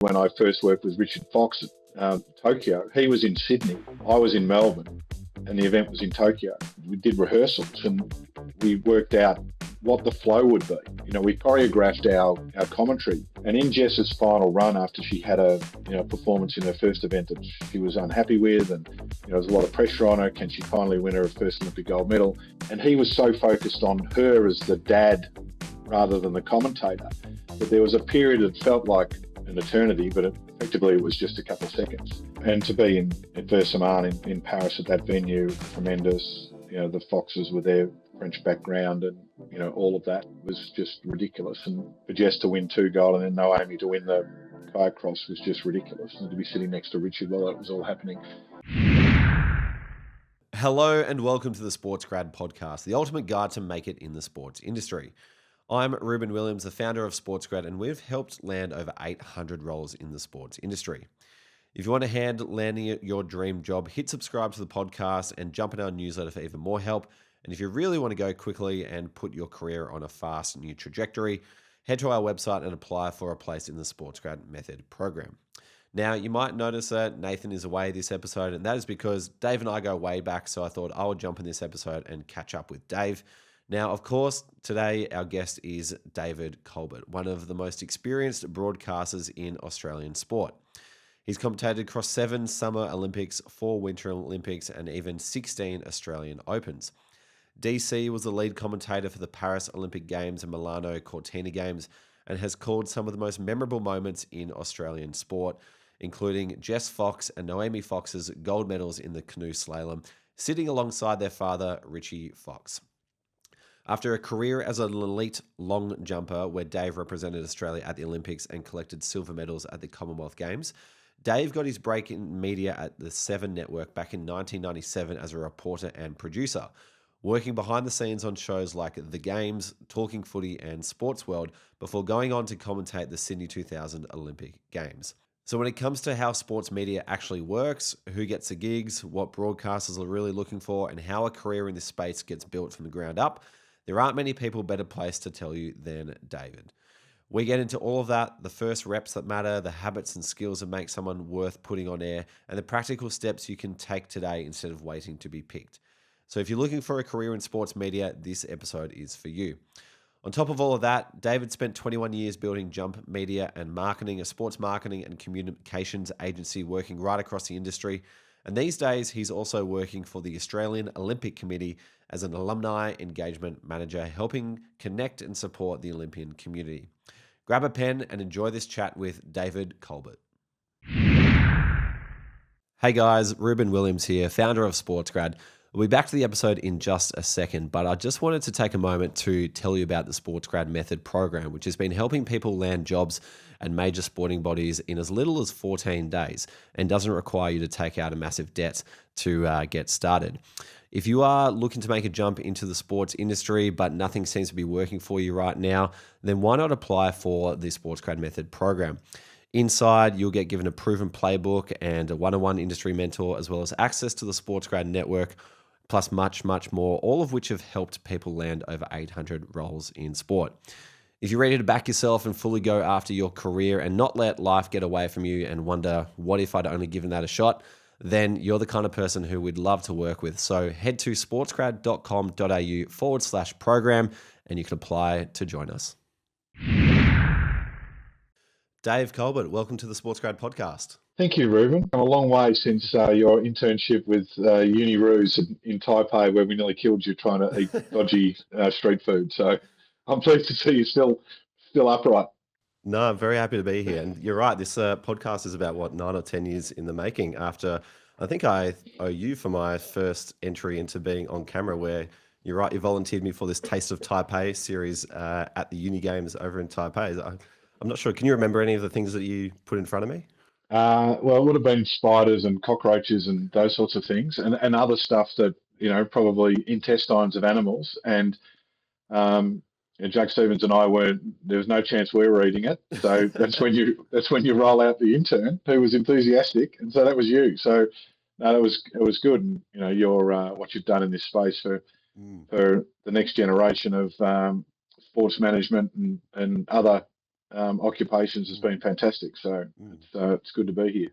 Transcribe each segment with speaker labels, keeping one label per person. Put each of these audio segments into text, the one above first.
Speaker 1: When I first worked with Richard Fox at Tokyo, he was in Sydney, I was in Melbourne, and the event was in Tokyo. We did rehearsals and we worked out what the flow would be. We choreographed our commentary. And in Jess's final run, after she had a performance in her first event that she was unhappy with, and there was a lot of pressure on her, can she finally win her first Olympic gold medal? And he was so focused on her as the dad rather than the commentator that there was a period that felt like an eternity, but effectively it was just a couple of seconds. And to be in Versailles in Paris at that venue, tremendous. The Foxes were there, French background, and all of that was just ridiculous. And for Jess to win 2 gold and then Naomi to win the kayak cross was just ridiculous. And to be sitting next to Richard while that was all happening.
Speaker 2: Hello and welcome to the Sports Grad Podcast, the ultimate guide to make it in the sports industry. I'm Ruben Williams, the founder of Sports Grad, and we've helped land over 800 roles in the sports industry. If you want a hand landing your dream job, hit subscribe to the podcast and jump in our newsletter for even more help. And if you really want to go quickly and put your career on a fast new trajectory, head to our website and apply for a place in the Sports Grad Method program. Now, you might notice that Nathan is away this episode, and that is because Dave and I go way back, so I thought I would jump in this episode and catch up with Dave. Now, of course, today our guest is David Culbert, one of the most experienced broadcasters in Australian sport. He's commentated across 7 Summer Olympics, 4 Winter Olympics, and even 16 Australian Opens. DC was the lead commentator for the Paris Olympic Games and Milano Cortina Games and has called some of the most memorable moments in Australian sport, including Jess Fox and Naomi Fox's gold medals in the canoe slalom, sitting alongside their father, Richie Fox. After a career as an elite long jumper where Dave represented Australia at the Olympics and collected silver medals at the Commonwealth Games, Dave got his break in media at the 7 Network back in 1997 as a reporter and producer, working behind the scenes on shows like The Games, Talking Footy and Sports World before going on to commentate the Sydney 2000 Olympic Games. So when it comes to how sports media actually works, who gets the gigs, what broadcasters are really looking for, and how a career in this space gets built from the ground up, there aren't many people better placed to tell you than David. We get into all of that, the first reps that matter, the habits and skills that make someone worth putting on air, and the practical steps you can take today instead of waiting to be picked. So if you're looking for a career in sports media, this episode is for you. On top of all of that, David spent 21 years building Jump Media and Marketing, a sports marketing and communications agency working right across the industry. And these days, he's also working for the Australian Olympic Committee as an alumni engagement manager, helping connect and support the Olympian community. Grab a pen and enjoy this chat with David Culbert. Hey guys, Ruben Williams here, founder of Sports Grad. We'll be back to the episode in just a second, but I just wanted to take a moment to tell you about the Sports Grad Method program, which has been helping people land jobs and major sporting bodies in as little as 14 days and doesn't require you to take out a massive debt to get started. If you are looking to make a jump into the sports industry, but nothing seems to be working for you right now, then why not apply for the Sports Grad Method program? Inside, you'll get given a proven playbook and a one-on-one industry mentor, as well as access to the Sports Grad network, plus much, much more, all of which have helped people land over 800 roles in sport. If you're ready to back yourself and fully go after your career and not let life get away from you and wonder, what if I'd only given that a shot? Then you're the kind of person who we'd love to work with. So head to sportsgrad.com.au/program and you can apply to join us. Dave Culbert, welcome to the Sports Grad Podcast.
Speaker 1: Thank you, Ruben. I'm a long way since your internship with Uni Ruse in Taipei, where we nearly killed you trying to eat dodgy street food. So I'm pleased to see you still upright.
Speaker 2: No, I'm very happy to be here. And you're right, this podcast is about, 9 or 10 years in the making after, I think I owe you for my first entry into being on camera, where you're right, you volunteered me for this Taste of Taipei series at the Uni Games over in Taipei. I'm not sure, can you remember any of the things that you put in front of me?
Speaker 1: Well, it would have been spiders and cockroaches and those sorts of things, and other stuff that, probably intestines of animals. And Jack Stevens and I there was no chance we were eating it. So that's when you roll out the intern who was enthusiastic, and so that was you. So no, it was good. And your what you've done in this space for the next generation of sports management and other occupations has been fantastic. So it's good to be here.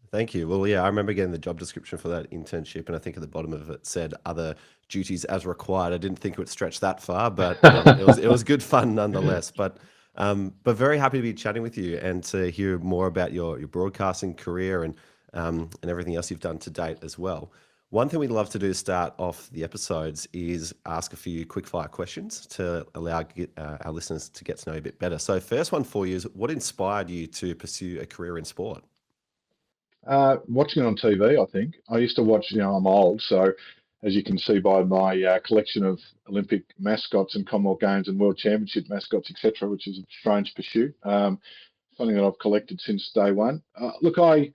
Speaker 2: Thank you. Well, yeah, I remember getting the job description for that internship, and I think at the bottom of it said other duties as required. I didn't think it would stretch that far, but it was good fun nonetheless. But very happy to be chatting with you and to hear more about your broadcasting career and everything else you've done to date as well. One thing we'd love to do to start off the episodes is ask a few quickfire questions to allow our listeners to get to know you a bit better. So first one for you is, what inspired you to pursue a career in sport?
Speaker 1: Watching it on TV, I think. I used to watch, I'm old, so as you can see by my collection of Olympic mascots and Commonwealth Games and World Championship mascots, etc., which is a strange pursuit. Something that I've collected since day one. Look, I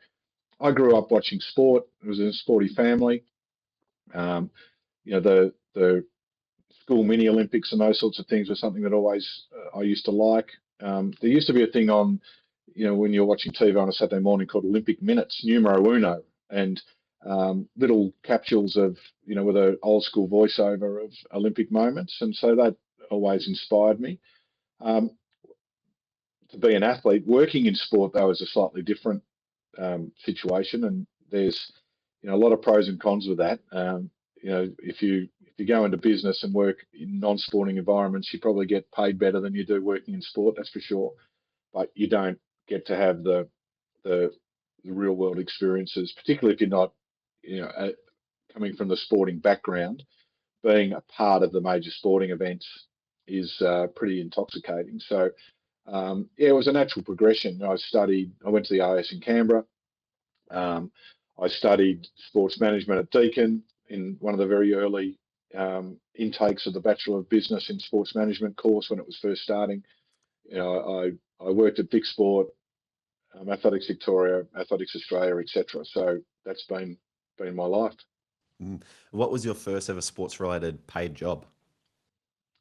Speaker 1: grew up watching sport. I was in a sporty family. Um, the school mini Olympics and those sorts of things were something that always I used to like. There used to be a thing on, when you're watching TV on a Saturday morning called Olympic Minutes, numero uno, and little capsules of, with an old school voiceover of Olympic moments. And so that always inspired me. To be an athlete, working in sport, though, is a slightly different situation. And there's, a lot of pros and cons with that. If you go into business and work in non-sporting environments, you probably get paid better than you do working in sport, that's for sure. But you don't get to have the real world experiences, particularly if you're not, coming from the sporting background. Being a part of the major sporting events is pretty intoxicating. So, it was a natural progression. I went to the AS in Canberra. I studied sports management at Deakin in one of the very early intakes of the Bachelor of Business in Sports Management course when it was first starting. I worked at Vic Sport, Athletics Victoria, Athletics Australia, etc. So that's been my life.
Speaker 2: What was your first ever sports related paid job?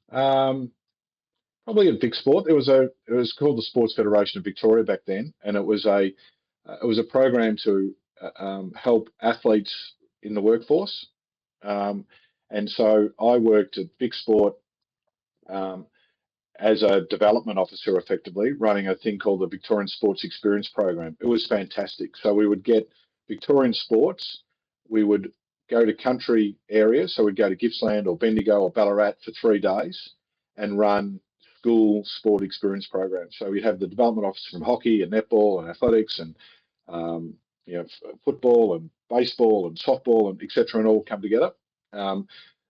Speaker 1: Probably at Vic Sport. It was called the Sports Federation of Victoria back then, and it was a program to help athletes in the workforce. And so I worked at Vic Sport as a development officer, effectively running a thing called the Victorian Sports Experience Program. It was fantastic. So we would get Victorian sports. We would go to country areas. So we'd go to Gippsland or Bendigo or Ballarat for 3 days and run school sport experience programs. So we'd have the development officer from hockey and netball and athletics and football and baseball and softball and etc. and all come together.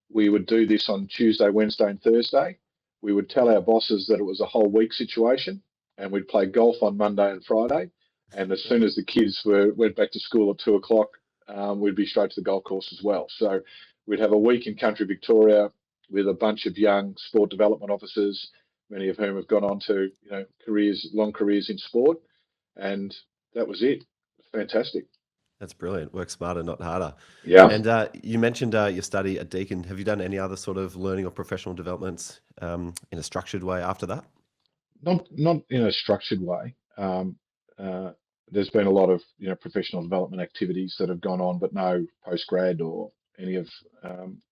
Speaker 1: We would do this on Tuesday, Wednesday, and Thursday. We would tell our bosses that it was a whole week situation, and we'd play golf on Monday and Friday. And as soon as the kids went back to school at 2:00, we'd be straight to the golf course as well. So we'd have a week in country Victoria with a bunch of young sport development officers, many of whom have gone on to long careers in sport, and that was it. Fantastic.
Speaker 2: That's brilliant. Work smarter, not harder.
Speaker 1: Yeah.
Speaker 2: And you mentioned your study at Deakin. Have you done any other sort of learning or professional developments in a structured way after that?
Speaker 1: Not in a structured way. There's been a lot of professional development activities that have gone on, but no postgrad or any of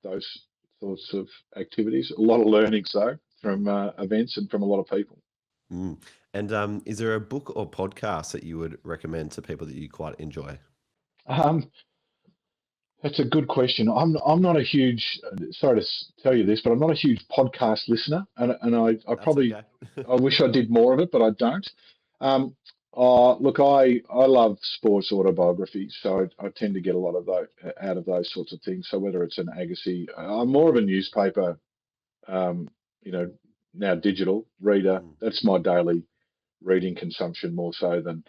Speaker 1: those sorts of activities. A lot of learnings though from events and from a lot of people.
Speaker 2: And is there a book or podcast that you would recommend to people that you quite enjoy?
Speaker 1: That's a good question. I'm not a huge, sorry to tell you this, but I'm not a huge podcast listener, and I probably
Speaker 2: okay.
Speaker 1: I wish I did more of it, but I don't. Look, I love sports autobiographies, so I tend to get a lot of those out of those sorts of things. So whether it's an Agassi, I'm more of a newspaper, now digital reader. That's my daily reading consumption more so than.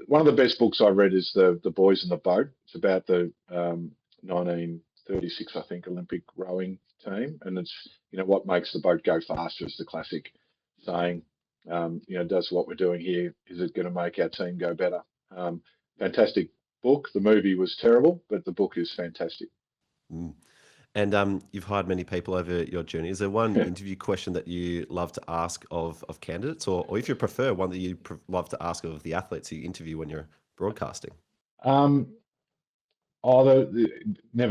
Speaker 1: One of the best books I read is the Boys in the Boat. It's about the 1936, I think, Olympic rowing team, and it's what makes the boat go faster is the classic saying. Does what we're doing here, is it going to make our team go better? Fantastic book. The movie was terrible, but the book is fantastic.
Speaker 2: And you've hired many people over your journey. Is there one interview question that you love to ask of candidates, or if you prefer, one that you love to ask of the athletes you interview when you're broadcasting?
Speaker 1: Never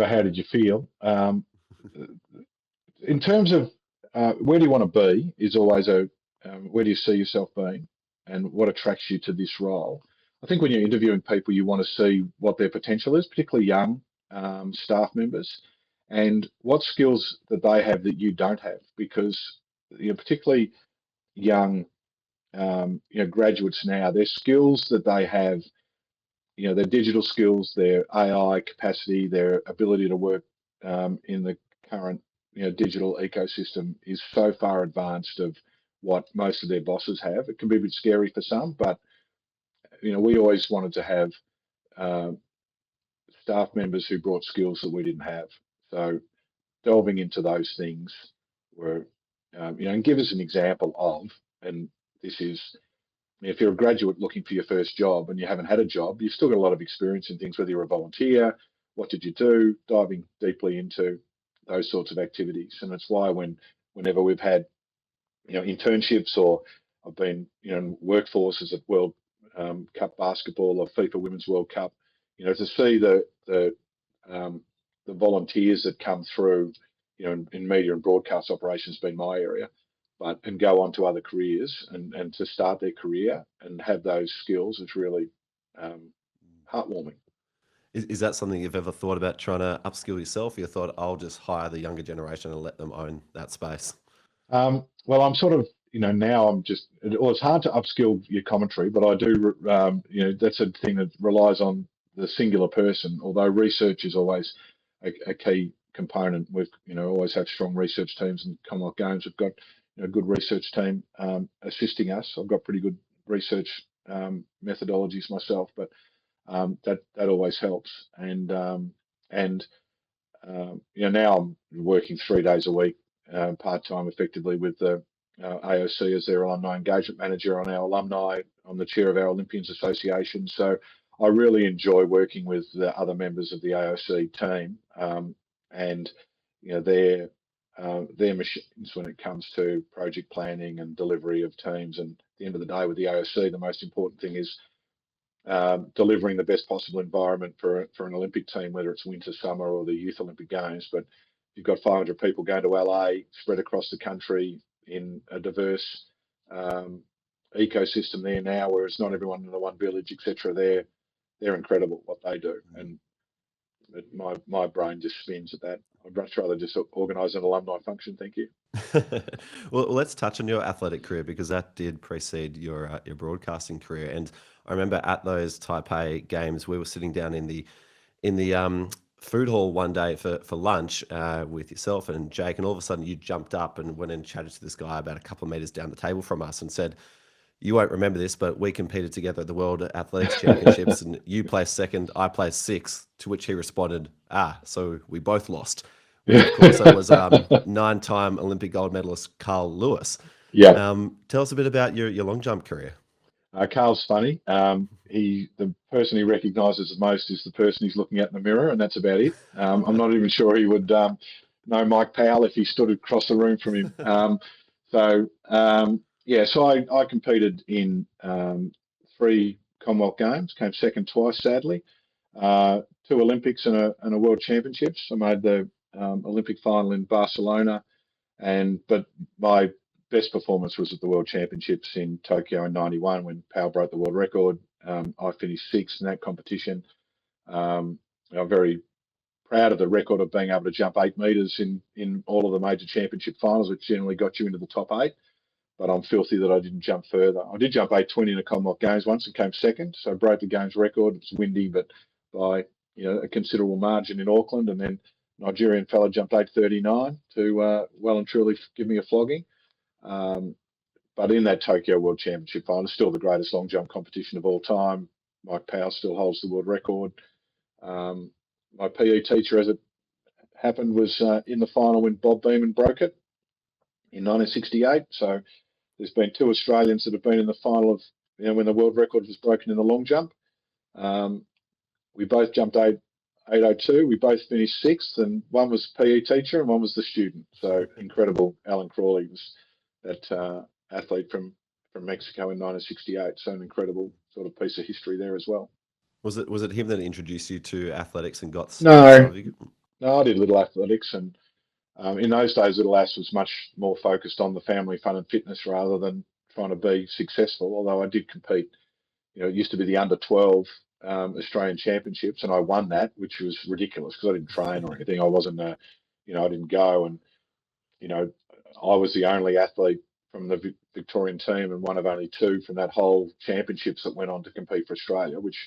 Speaker 1: how did you feel? In terms of where do you want to be is always where do you see yourself being, and what attracts you to this role. I think when you're interviewing people, you want to see what their potential is, particularly young staff members, and what skills that they have that you don't have, because particularly young graduates now, their skills that they have, their digital skills, their AI capacity, their ability to work in the current digital ecosystem is so far advanced of what most of their bosses have. It can be a bit scary for some, but we always wanted to have staff members who brought skills that we didn't have. So delving into those things were, and give us an example of, and this is, if you're a graduate looking for your first job and you haven't had a job, you've still got a lot of experience in things, whether you're a volunteer, what did you do, diving deeply into those sorts of activities. And it's why whenever we've had, internships, or I've been, in workforces at World Cup basketball or FIFA Women's World Cup, to see the volunteers that come through, in media and broadcast operations being my area, and go on to other careers and to start their career and have those skills is really heartwarming.
Speaker 2: Is that something you've ever thought about, trying to upskill yourself? You thought, I'll just hire the younger generation and let them own that space?
Speaker 1: Well, I'm sort of, now I'm just, it's hard to upskill your commentary, but I do, that's a thing that relies on the singular person, although research is always a key component. We've, always have strong research teams, and Commonwealth Games, we've got a good research team assisting us. I've got pretty good research methodologies myself, but that always helps. And now I'm working 3 days a week, part-time, effectively, with the AOC as their alumni engagement manager on our alumni. I'm the chair of our Olympians Association, so I really enjoy working with the other members of the AOC team, and their machines when it comes to project planning and delivery of teams. And at the end of the day, with the AOC, the most important thing is delivering the best possible environment for an Olympic team, whether it's winter, summer, or the Youth Olympic Games. But you've got 500 people going to LA, spread across the country in a diverse ecosystem there now, whereas not everyone in the one village, etc. They're incredible what they do, and my brain just spins at that. I'd much rather just organise an alumni function. Thank you.
Speaker 2: Well, let's touch on your athletic career, because that did precede your broadcasting career. And I remember at those Taipei games, we were sitting down in the food hall one day for lunch with yourself and Jake, and all of a sudden you jumped up and went and chatted to this guy about a couple of meters down the table from us and said, "You won't remember this, but we competed together at the World Athletics Championships and you placed second, I placed sixth." To which he responded, so we both lost. Which, of course, that was 9-time Olympic gold medalist Carl Lewis.
Speaker 1: Yeah.
Speaker 2: Tell us a bit about your long jump career.
Speaker 1: Carl's funny. The person he recognises the most is the person he's looking at in the mirror, and that's about it. I'm not even sure he would know Mike Powell if he stood across the room from him. So I competed in 3 Commonwealth Games, came second twice, sadly, 2 Olympics and a World Championships. I made the Olympic final in Barcelona, but my best performance was at the World Championships in Tokyo in '91 when Powell broke the world record. I finished 6th in that competition. I'm very proud of the record of being able to jump 8 meters in all of the major championship finals, which generally got you into the top 8. But I'm filthy that I didn't jump further. I did jump 8:20 in a Commonwealth Games once and came second, so I broke the Games record. It was windy, but by a considerable margin in Auckland. And then Nigerian fella jumped 8:39 to well and truly give me a flogging. But in that Tokyo World Championship final, still the greatest long jump competition of all time. Mike Powell still holds the world record. My PE teacher, as it happened, was in the final when Bob Beamon broke it in 1968. So there's been 2 Australians that have been in the final of when the world record was broken in the long jump. We both jumped 8:02. We both finished 6th, and one was PE teacher and one was the student. So incredible. Alan Crawley was that athlete from Mexico in 1968. So an incredible sort of piece of history there as well.
Speaker 2: Was it him that introduced you to athletics and got?
Speaker 1: No, I did little athletics, and In those days, Little Ass was much more focused on the family fun and fitness rather than trying to be successful. Although I did compete, it used to be the under 12 Australian Championships, and I won that, which was ridiculous because I didn't train or anything. I wasn't, I didn't go, and I was the only athlete from the Victorian team and one of only two from that whole championships that went on to compete for Australia, which,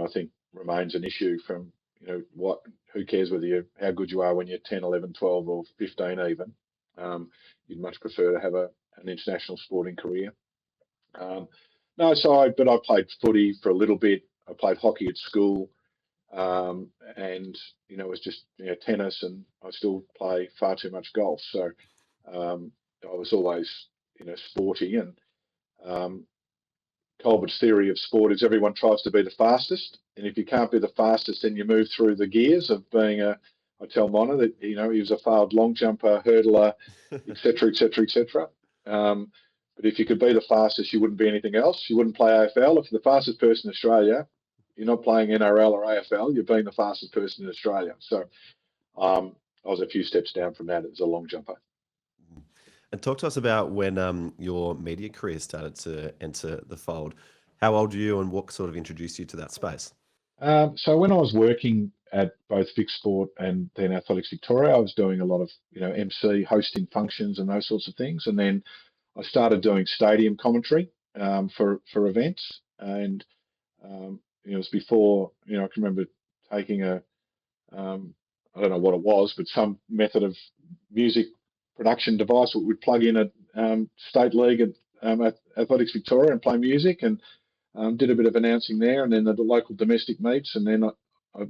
Speaker 1: I think remains an issue from, who cares how good you are when you're 10, 11, 12 or 15 even. You'd much prefer to have an international sporting career. But I played footy for a little bit. I played hockey at school. And it was just tennis, and I still play far too much golf. So I was always sporty. And Culbert's theory of sport is everyone tries to be the fastest, and if you can't be the fastest, then you move through the gears of being I tell Mona that he was a failed long jumper, hurdler, etc., etc., etc. But if you could be the fastest, you wouldn't be anything else. You wouldn't play AFL. If you're the fastest person in Australia, you're not playing NRL or AFL. You're being the fastest person in Australia. So I was a few steps down from that as a long jumper.
Speaker 2: And talk to us about when your media career started to enter the fold. How old were you, and what sort of introduced you to that space?
Speaker 1: So when I was working at both Vic Sport and then Athletics Victoria, I was doing a lot of MC, hosting functions and those sorts of things. And then I started doing stadium commentary for events. And it was before, I can remember taking I don't know what it was, but some method of music production device that would plug in at State League at Athletics Victoria and play music, and did a bit of announcing there, and then the local domestic meets. And then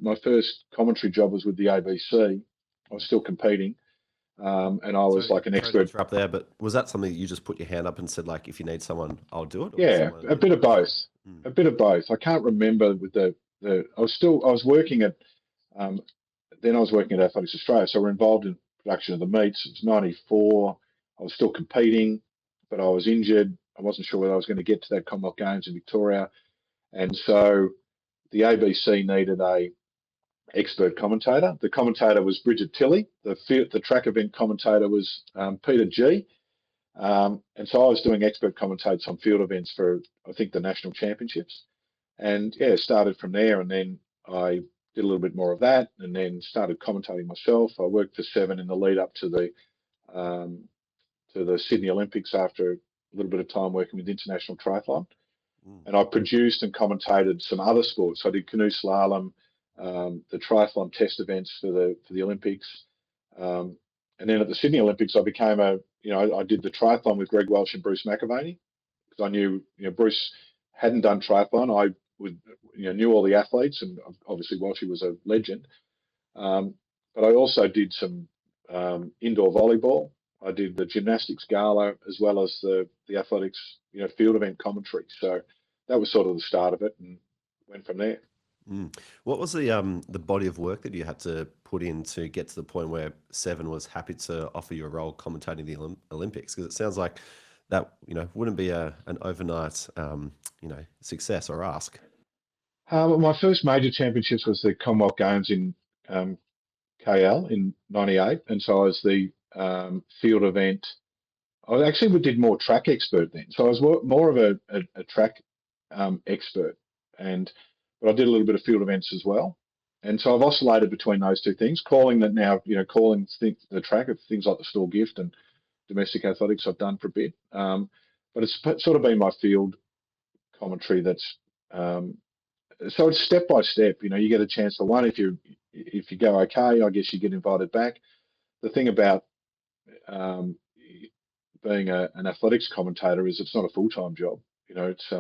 Speaker 1: my first commentary job was with the ABC. I was still competing. And I was like an expert.
Speaker 2: Up there, but was that something that you just put your hand up and said, like, if you need someone, I'll do it?
Speaker 1: Yeah, a bit of both. A bit of both. I can't remember with I was working at, then I was working at Athletics Australia, so we're involved in production of the meets. It was 94. I was still competing, but I was injured. I wasn't sure whether I was going to get to that Commonwealth Games in Victoria. And so the ABC needed a expert commentator. The commentator was Bridget Tilley. The track event commentator was Peter G. And so I was doing expert commentates on field events for, I think, the national championships. And yeah, started from there, and then I did a little bit more of that, and then started commentating myself. I worked for Seven in the lead up to the Sydney Olympics after a little bit of time working with international triathlon. And I produced and commentated some other sports. I did canoe slalom, the triathlon test events for the Olympics. And then at the Sydney Olympics, I became I did the triathlon with Greg Welch and Bruce McAvaney, because I knew, Bruce hadn't done triathlon. I knew all the athletes, and obviously Welchie was a legend. But I also did some indoor volleyball. I did the gymnastics gala as well as the athletics, field event commentary. So that was sort of the start of it, and went from there.
Speaker 2: What was the body of work that you had to put in to get to the point where Seven was happy to offer you a role commentating the Olympics? Because it sounds like that wouldn't be an overnight success or ask.
Speaker 1: My first major championships was the Commonwealth Games in KL in '98, and so I was the field event. We did more track expert then, so I was more of a track expert, but I did a little bit of field events as well. And so I've oscillated between those two things, calling the track of things like the Store Gift and domestic athletics I've done for a bit. But it's sort of been my field commentary that's, so it's step by step. You get a chance for one. If you go okay, I guess you get invited back. The thing about being an athletics commentator is it's not a full-time job. It's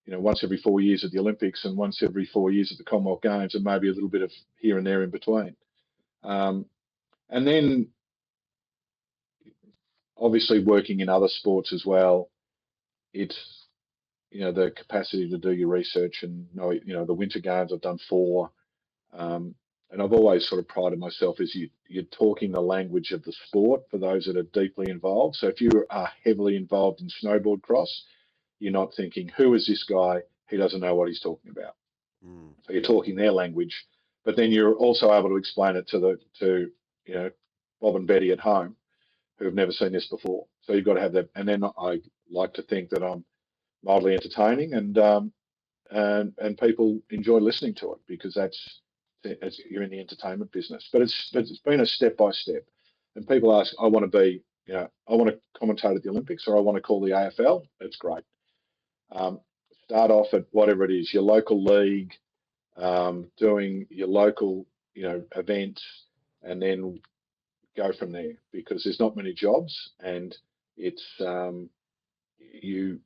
Speaker 1: once every 4 years at the Olympics and once every 4 years at the Commonwealth Games, and maybe a little bit of here and there in between. And then obviously working in other sports as well, it's, the capacity to do your research and know, the Winter Games, I've done 4. And I've always sort of prided myself as you're talking the language of the sport for those that are deeply involved. So if you are heavily involved in snowboard cross, you're not thinking, who is this guy? He doesn't know what he's talking about. So you're talking their language, but then you're also able to explain it to Bob and Betty at home who have never seen this before. So you've got to have that. And then I like to think that I'm mildly entertaining, and people enjoy listening to it, because as you're in the entertainment business. But it's been a step by step. And people ask, I want to be, I want to commentate at the Olympics, or I want to call the AFL. That's great. Start off at whatever it is, your local league, doing your local, events, and then go from there, because there's not many jobs, and it's you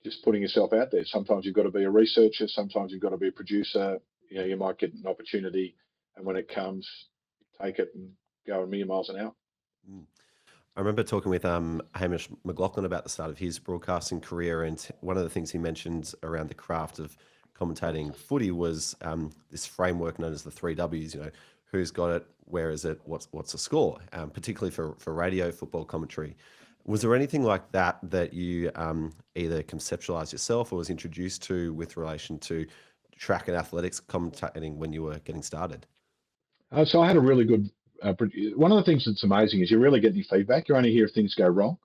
Speaker 1: just putting yourself out there. Sometimes you've got to be a researcher, sometimes you've got to be a producer. You might get an opportunity, and when it comes, take it and go a million miles an hour.
Speaker 2: I remember talking with Hamish McLaughlin about the start of his broadcasting career, and one of the things he mentioned around the craft of commentating footy was this framework known as the 3 Ws. Who's got it, where is it, what's the score, particularly for radio football commentary. Was there anything like that you either conceptualized yourself or was introduced to with relation to track and athletics commentating when you were getting started?
Speaker 1: So I had a really good, one of the things that's amazing is you really get any feedback. You only hear if things go wrong.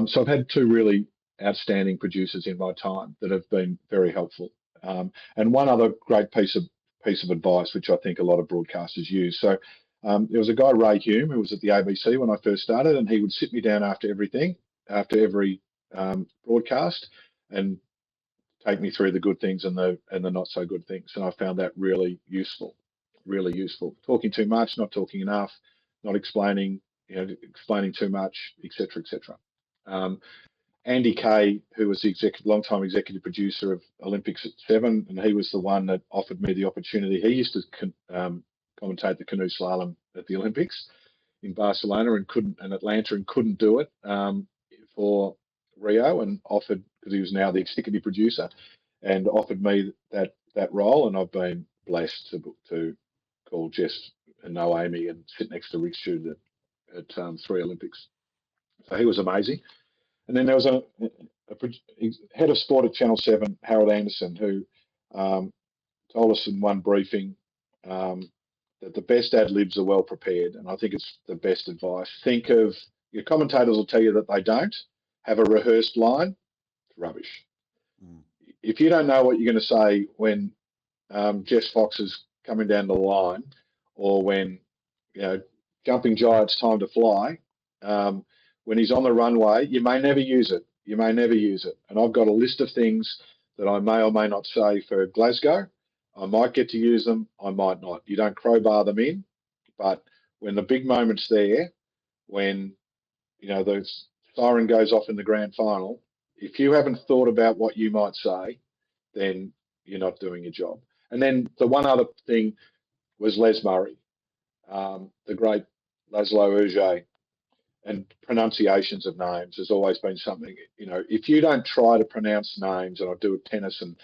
Speaker 1: So I've had 2 really outstanding producers in my time that have been very helpful. And one other great piece of advice, which I think a lot of broadcasters use. So there was a guy, Ray Hume, who was at the ABC when I first started, and he would sit me down after every broadcast, and take me through the good things and the not so good things. And I found that really useful. Talking too much, not talking enough, not explaining, explaining too much, etc., etc. Andy Kay, who was the long-time executive producer of Olympics at 7, and he was the one that offered me the opportunity. He used to commentate the canoe slalom at the Olympics in Barcelona and Atlanta, and couldn't do it for Rio, and offered, because he was now the executive producer, and offered me that role. And I've been blessed to call Jess and know Amy and sit next to Rick Stewart at 3 Olympics. So he was amazing. And then there was a head of sport at Channel 7, Harold Anderson, who told us in one briefing that the best ad-libs are well prepared. And I think it's the best advice. Think of, your commentators will tell you that they don't have a rehearsed line. It's rubbish. If you don't know what you're going to say when Jess Fox is coming down the line, or when, jumping giants time to fly, when he's on the runway, you may never use it. And I've got a list of things that I may or may not say for Glasgow. I might get to use them, I might not. You don't crowbar them in, but when the big moment's there, when, the siren goes off in the grand final, if you haven't thought about what you might say, then you're not doing your job. And then the one other thing was Les Murray, the great Laszlo Urge, and pronunciations of names has always been something. If you don't try to pronounce names, and I do at tennis and,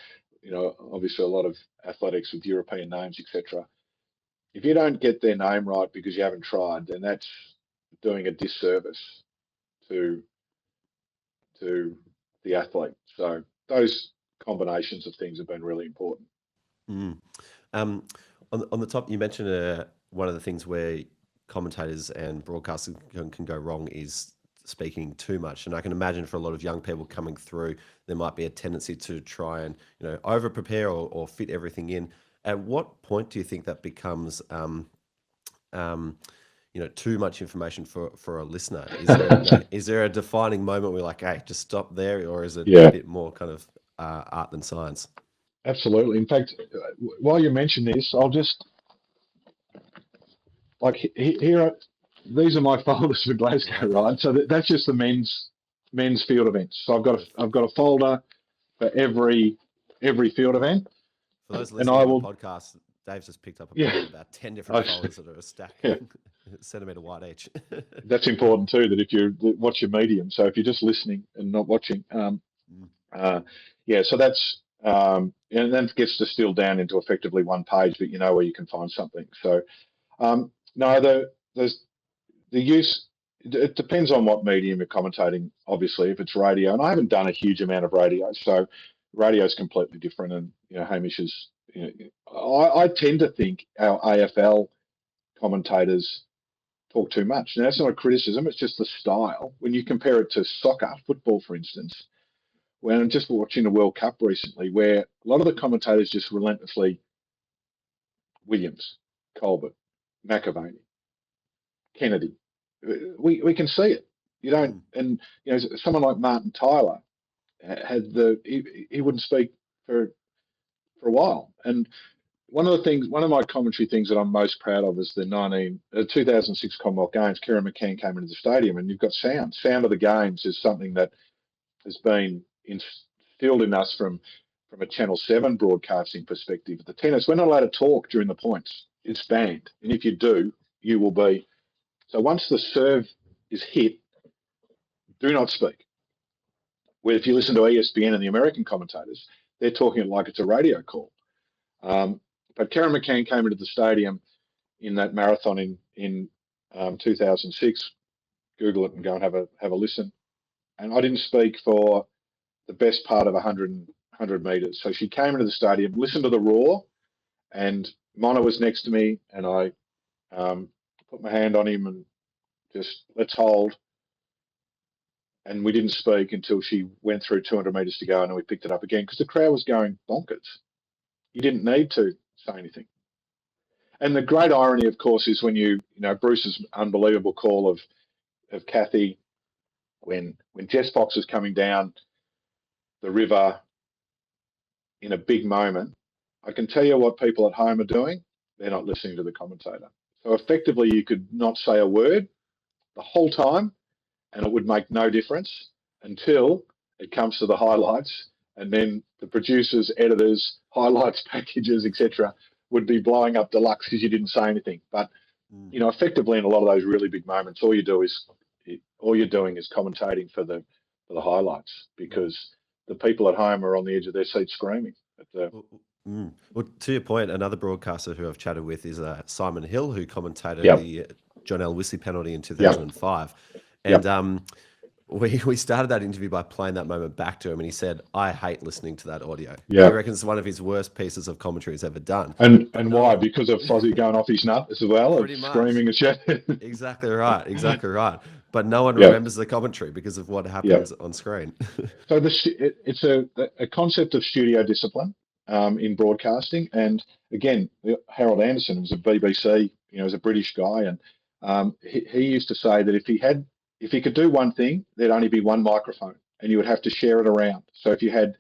Speaker 1: obviously a lot of athletics with European names, etc. If you don't get their name right because you haven't tried, then that's doing a disservice to the athlete. So those combinations of things have been really important.
Speaker 2: On the top, you mentioned one of the things where commentators and broadcasters can go wrong is speaking too much. And I can imagine for a lot of young people coming through, there might be a tendency to try and over prepare or fit everything in. At what point do you think that becomes too much information for a listener? Is there a defining moment where like, hey, just stop there, or is it a bit more kind of art than science?
Speaker 1: Absolutely. In fact, while you mention this, I'll just here. These are my folders for Glasgow, right? So that's just the men's field events. So I've got a folder for every field event.
Speaker 2: For those listening to the podcast, Dave's just picked up about 10 different folders that are stacked centimetre wide each.
Speaker 1: That's important too, that if you watch your medium. So if you're just listening and not watching, so that's and then it gets distilled down into effectively one page, but you know where you can find something. So there's the use, it depends on what medium you're commentating, obviously. If it's radio, and I haven't done a huge amount of radio, so radio is completely different. And Hamish is, I tend to think our AFL commentators talk too much. Now, that's not a criticism. It's just the style. When you compare it to soccer, football, for instance, when I'm just watching the World Cup recently, where a lot of the commentators just relentlessly, Williams, Culbert, McAvaney, Kennedy, we can see it. You don't, and someone like Martin Tyler had he wouldn't speak for a while. And one of my commentary things that I'm most proud of is the 2006 Commonwealth Games. Kieran McCann came into the stadium, and you've got sound. Sound of the games is something that has been instilled in us from a Channel 7 broadcasting perspective. The tennis, we're not allowed to talk during the points. It's banned. And if you do, you will be. So once the serve is hit, do not speak. Where if you listen to ESPN and the American commentators, they're talking it like it's a radio call. But Karen McCann came into the stadium in that marathon in 2006. Google it and go and have a listen. And I didn't speak for the best part of 100 meters. So she came into the stadium, listened to the roar, and Mona was next to me, and I put my hand on him and just, let's hold. And we didn't speak until she went through 200 meters to go, and then we picked it up again because the crowd was going bonkers. You didn't need to say anything. And the great irony, of course, is when Bruce's unbelievable call of Kathy when Jess Fox was coming down the river in a big moment. I can tell you what people at home are doing. They're not listening to the commentator. So effectively, you could not say a word the whole time, and it would make no difference until it comes to the highlights, and then the producers, editors, highlights packages, etc., would be blowing up deluxe because you didn't say anything. But effectively, in a lot of those really big moments, all you're doing is commentating for the highlights, because the people at home are on the edge of their seat screaming.
Speaker 2: Well, to your point, another broadcaster who I've chatted with is Simon Hill, who commentated the John L. Whistler penalty in 2005. And we started that interview by playing that moment back to him, and he said, I hate listening to that audio. He reckons it's one of his worst pieces of commentary he's ever done.
Speaker 1: And why? Because of Fozzie going off his nut as well,
Speaker 2: pretty much.
Speaker 1: Screaming and shit.
Speaker 2: Exactly right. But no one remembers the commentary because of what happens on screen.
Speaker 1: So it's a concept of studio discipline in broadcasting. And again, Harold Anderson was a BBC, was a British guy, and he used to say that if he could do one thing, there'd only be one microphone, and you would have to share it around. So if you had,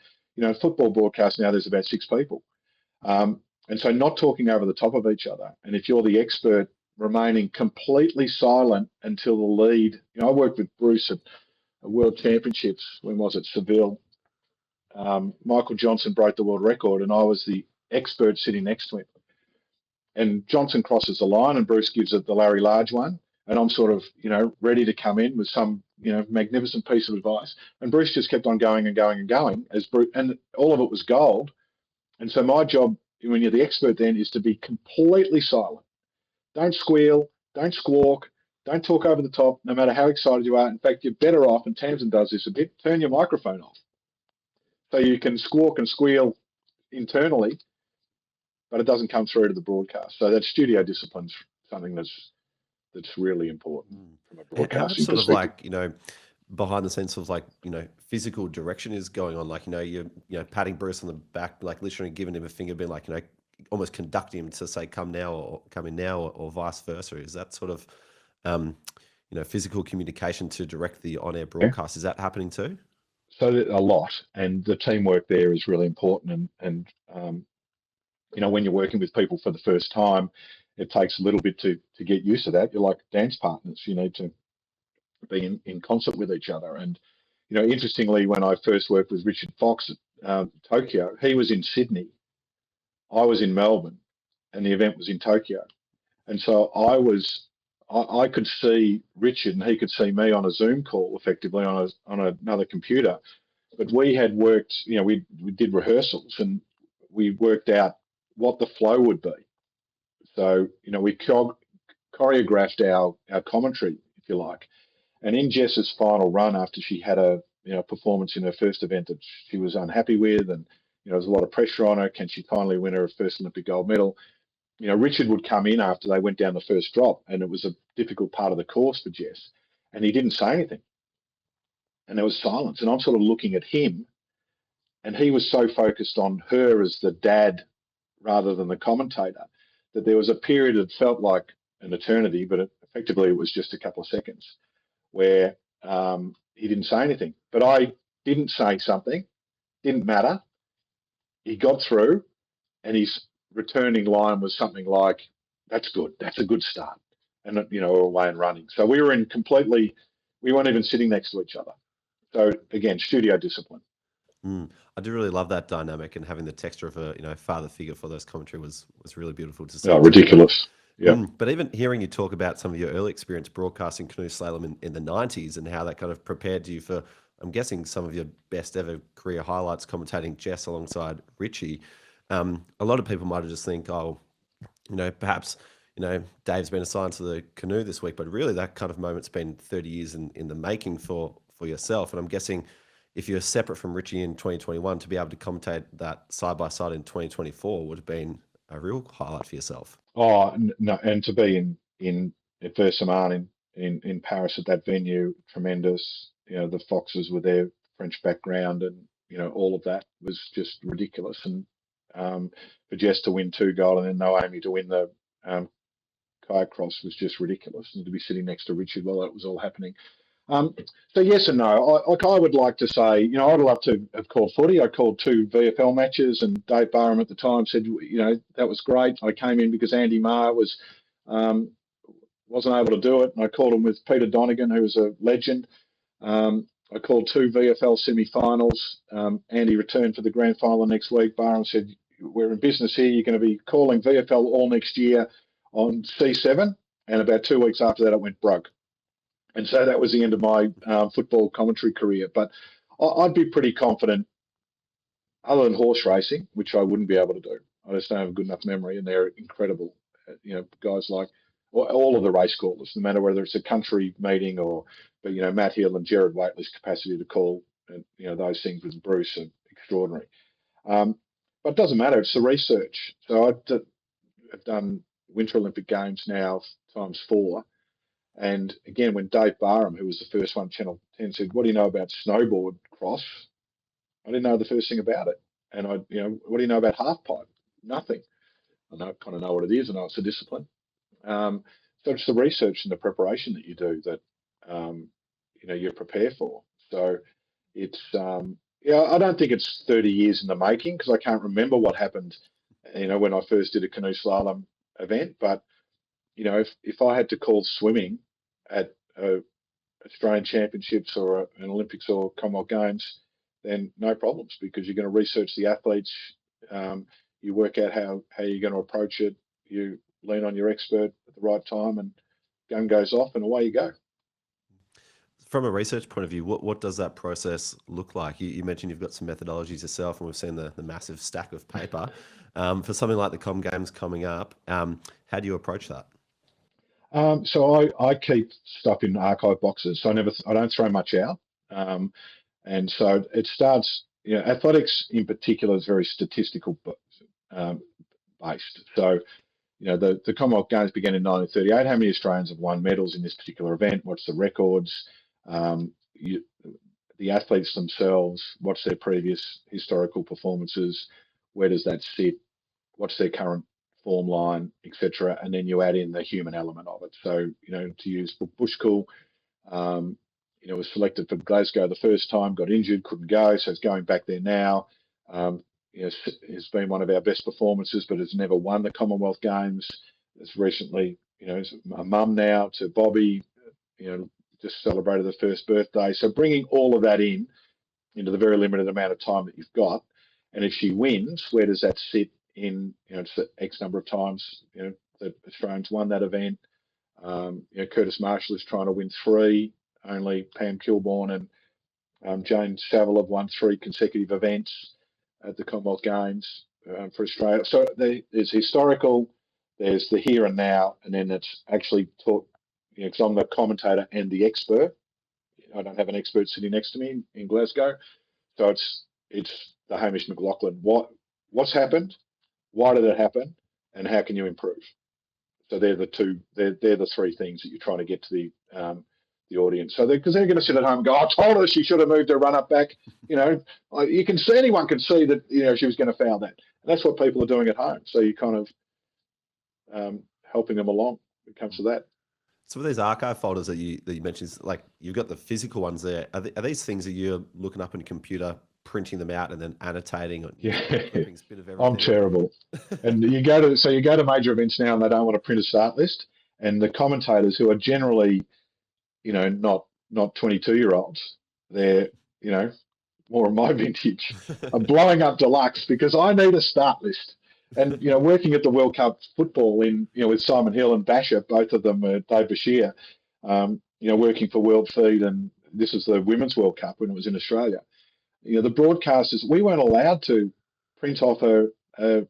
Speaker 1: football broadcast now, there's about 6 people. And so not talking over the top of each other. And if you're the expert, remaining completely silent until the lead. I worked with Bruce at World Championships. When was it? Seville. Michael Johnson broke the world record, and I was the expert sitting next to him. And Johnson crosses the line, and Bruce gives it the Larry Large one. And I'm sort of, ready to come in with some, magnificent piece of advice. And Bruce just kept on going and going and going, and all of it was gold. And so my job, when you're the expert then, is to be completely silent. Don't squeal, don't squawk, don't talk over the top, no matter how excited you are. In fact, you're better off, and Tamsin does this a bit, turn your microphone off. So you can squawk and squeal internally, but it doesn't come through to the broadcast. So that studio discipline's something that's really important from a broadcasting
Speaker 2: sort
Speaker 1: perspective.
Speaker 2: of like, behind the scenes of physical direction is going on, you're patting Bruce on the back, like literally giving him a finger, being like, almost conducting him to say, come now, or come in now, or vice versa. Is that sort of, physical communication to direct the on-air broadcast? Is that happening too?
Speaker 1: So a lot, and the teamwork there is really important. And when you're working with people for the first time, it takes a little bit to get used to that. You're like dance partners. You need to be in concert with each other. And, interestingly, when I first worked with Richard Fox at Tokyo, he was in Sydney. I was in Melbourne, and the event was in Tokyo. And so I could see Richard, and he could see me on a Zoom call, effectively on another computer. But we had worked, we did rehearsals, and we worked out what the flow would be. So, we choreographed our commentary, if you like. And in Jess's final run, after she had a performance in her first event that she was unhappy with, and there was a lot of pressure on her, can she finally win her first Olympic gold medal? Richard would come in after they went down the first drop, and it was a difficult part of the course for Jess, and he didn't say anything, and there was silence, and I'm sort of looking at him, and he was so focused on her as the dad rather than the commentator that there was a period that felt like an eternity, but effectively it was just a couple of seconds where he didn't say anything. But I didn't say something, didn't matter. He got through, and his returning line was something like, "That's good. That's a good start." And, away and running. So we weren't even sitting next to each other. So again, studio discipline.
Speaker 2: I do really love that dynamic, and having the texture of a father figure for those commentary was really beautiful to see.
Speaker 1: Oh, ridiculous. Yeah.
Speaker 2: But even hearing you talk about some of your early experience broadcasting canoe slalom in the 90s and how that kind of prepared you for, I'm guessing, some of your best ever career highlights commentating Jess alongside Richie. A lot of people might have just think, perhaps, Dave's been assigned to the canoe this week, but really that kind of moment's been 30 years in the making for yourself. And I'm guessing if you're separate from Richie in 2021, to be able to commentate that side by side in 2024 would have been a real highlight for yourself.
Speaker 1: Oh no, and to be in Versailles in Paris at that venue, tremendous. The Foxes with their French background, and all of that was just ridiculous. And for Jess to win 2 gold and then Naomi to win the kayak cross was just ridiculous. And to be sitting next to Richard while that was all happening. So yes and no. I would like to say, I'd love to have called footy. I called 2 VFL matches, and Dave Barham at the time said, that was great. I came in because Andy Marr wasn't able to do it, and I called him with Peter Donegan, who was a legend. I called 2 VFL semi-finals. Andy returned for the grand final next week. Barham said, "We're in business here. You're going to be calling VFL all next year on C7." And about 2 weeks after that, it went broke. And so that was the end of my football commentary career. But I'd be pretty confident, other than horse racing, which I wouldn't be able to do. I just don't have a good enough memory, and they're incredible. Guys like all of the race callers, no matter whether it's a country meeting but Matt Hill and Gerard Whateley's capacity to call, those things with Bruce are extraordinary. But it doesn't matter. It's the research. So I've done Winter Olympic Games now ×4. And again, when Dave Barham, who was the first one, Channel 10, said, "What do you know about snowboard cross?" I didn't know the first thing about it. And what do you know about half pipe? Nothing. I kind of know what it is. I know it's a discipline. So it's the research and the preparation that you do that, you prepare for. So it's, I don't think it's 30 years in the making, because I can't remember what happened, when I first did a canoe slalom event. But, if I had to call swimming at Australian Championships or an Olympics or Commonwealth Games, then no problems, because you're going to research the athletes. You work out how you're going to approach it. You lean on your expert at the right time, and gun goes off, and away you go.
Speaker 2: From a research point of view, what does that process look like? You mentioned you've got some methodologies yourself, and we've seen the massive stack of paper. For something like the Com Games coming up, how do you approach that?
Speaker 1: So I keep stuff in archive boxes. So I don't throw much out. And so it starts, athletics in particular is very statistical based. So, the Commonwealth Games began in 1938. How many Australians have won medals in this particular event? What's the records? The athletes themselves, what's their previous historical performances? Where does that sit? What's their current form line, etc.? And then you add in the human element of it. So, to use Bushkull, was selected for Glasgow the first time, got injured, couldn't go, so it's going back there now. It's been one of our best performances, but has never won the Commonwealth Games. It's recently, is a mum now to Bobby, just celebrated the first birthday. So bringing all of that into the very limited amount of time that you've got. And if she wins, where does that sit in, it's the X number of times, that Australians won that event. Curtis Marshall is trying to win 3. Only Pam Kilbourne and Jane Saville have won 3 consecutive events at the Commonwealth Games for Australia. So there's historical, there's the here and now, and then it's actually taught, because I'm the commentator and the expert. I don't have an expert sitting next to me in Glasgow. So it's the Hamish McLaughlin. What's happened? Why did it happen? and how can you improve? So they're the three things that you're trying to get to the audience. So because they're going to sit at home and go, I told her she should have moved her run up back. You can see, anyone can see that she was going to foul that. And that's what people are doing at home. So you kind of helping them along when it comes to that.
Speaker 2: So with these archive folders that you mentioned, like you've got the physical ones there. Are these things that you're looking up on your computer, printing them out, and then annotating?
Speaker 1: Yeah,
Speaker 2: clippings, bit of everything.
Speaker 1: I'm terrible. And you go to major events now, and they don't want to print a start list. And the commentators, who are generally, not 22-year-olds, they're more of my vintage, are blowing up deluxe because I need a start list. And working at the World Cup football with Simon Hill and Basher, both of them, Dave Bashir, working for World Feed, and this is the Women's World Cup when it was in Australia. The broadcasters, we weren't allowed to print off a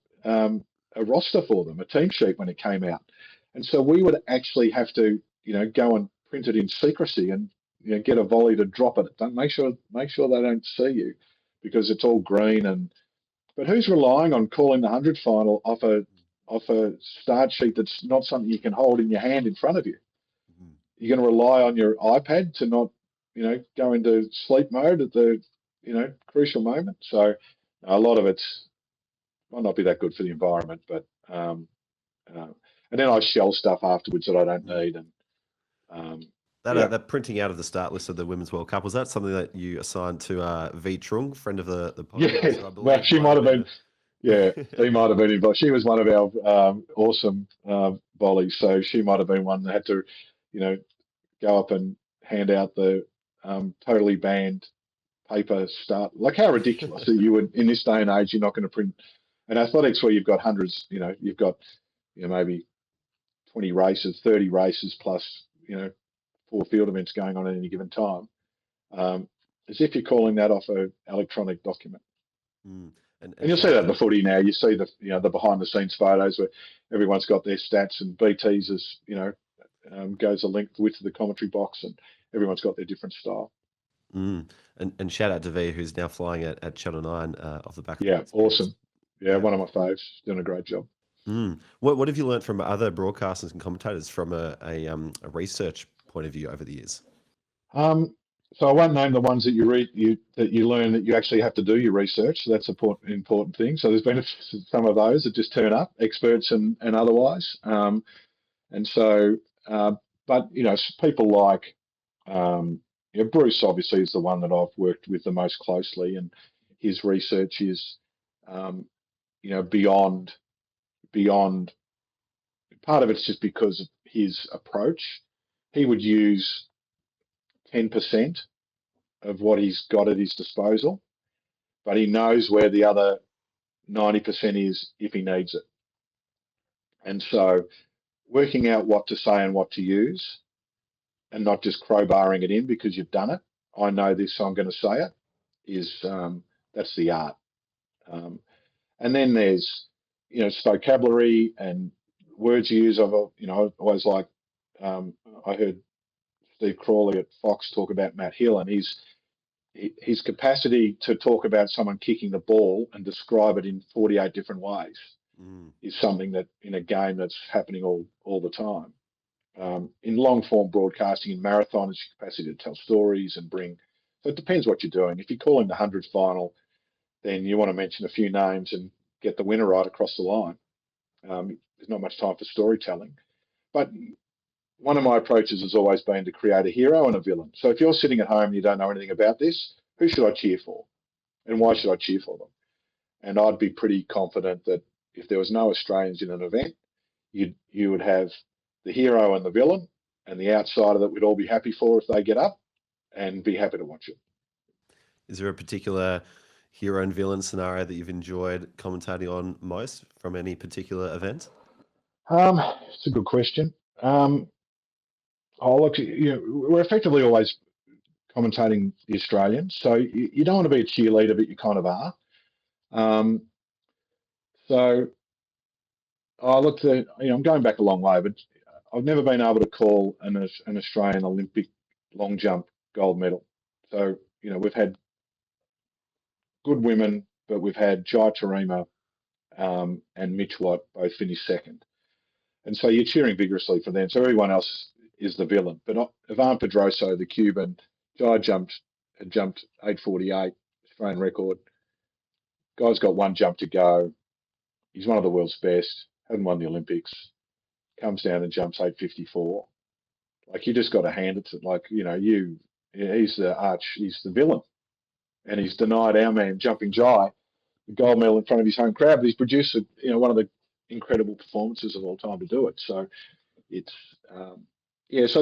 Speaker 1: roster for them, a team sheet when it came out, and so we would actually have to go and print it in secrecy and get a volley to drop it. Don't make sure they don't see you, because it's all green. But who's relying on calling the 100 final off a start sheet that's not something you can hold in your hand in front of you? Mm-hmm. You're going to rely on your iPad to not go into sleep mode at the crucial moment. So a lot of it might not be that good for the environment, but and then I shell stuff afterwards that I don't need. And
Speaker 2: that printing out of the start list of the Women's World Cup, was that something that you assigned to V Trung, friend of the podcast?
Speaker 1: Yeah, well, she might have been. Yeah, he might have been involved. She was one of our awesome volleys, so she might have been one that had to, go up and hand out the totally banned paper start. Like, how ridiculous that you would, in this day and age, you're not going to print. And athletics, where you've got hundreds, you've got maybe 20 races, 30 races plus 4 field events going on at any given time, as if you're calling that off an electronic document. And you'll see that in the footy now. You see the behind the scenes photos where everyone's got their stats, and BT's goes a length width of the commentary box, and everyone's got their different style.
Speaker 2: And shout out to V, who's now flying at Channel 9 off the back.
Speaker 1: Yeah, awesome. Yeah, one of my faves. Doing a great job.
Speaker 2: What have you learned from other broadcasters and commentators from a research point of view over the years?
Speaker 1: So I won't name the ones that you learn that you actually have to do your research. So that's an important thing. So there's been some of those that just turn up, experts and otherwise. But people like Bruce obviously is the one that I've worked with the most closely, and his research is beyond. Part of it's just because of his approach. He would use 10% of what he's got at his disposal, but he knows where the other 90% is if he needs it. And so working out what to say and what to use, and not just crowbarring it in because you've done it. I know this, so I'm going to say it, is that's the art. And then there's, vocabulary and words you use. I've always like, I heard Steve Crawley at Fox talk about Matt Hill, and his capacity to talk about someone kicking the ball and describe it in 48 different ways is something that in a game that's happening all the time. In long form broadcasting, in marathon, it's your capacity to tell stories and bring. So it depends what you're doing. If you're calling the 100 final, then you want to mention a few names and get the winner right across the line. There's not much time for storytelling. But one of my approaches has always been to create a hero and a villain. So if you're sitting at home and you don't know anything about this, who should I cheer for? And why should I cheer for them? And I'd be pretty confident that if there was no Australians in an event, you would have the hero and the villain, and the outsider that we'd all be happy for if they get up and be happy to watch it.
Speaker 2: Is there a particular hero and villain scenario that you've enjoyed commentating on most from any particular event?
Speaker 1: It's a good question. We're effectively always commentating the Australians, so you don't want to be a cheerleader, but you kind of are. So I looked at, I'm going back a long way, but I've never been able to call an Australian Olympic long jump gold medal. So, we've had good women, but we've had Jai Tarima and Mitch Watt both finished second. And so you're cheering vigorously for them. So everyone else is the villain. But Ivan Pedroso, the Cuban, guy had jumped 8:48, Australian record. Guy's got one jump to go. He's one of the world's best. Hasn't won the Olympics. Comes down and jumps 8:54. Like, you just got to hand it to, like, he's the villain. And he's denied our man Jumping Jai the gold medal in front of his home crowd, but he's produced one of the incredible performances of all time to do it. So it's there's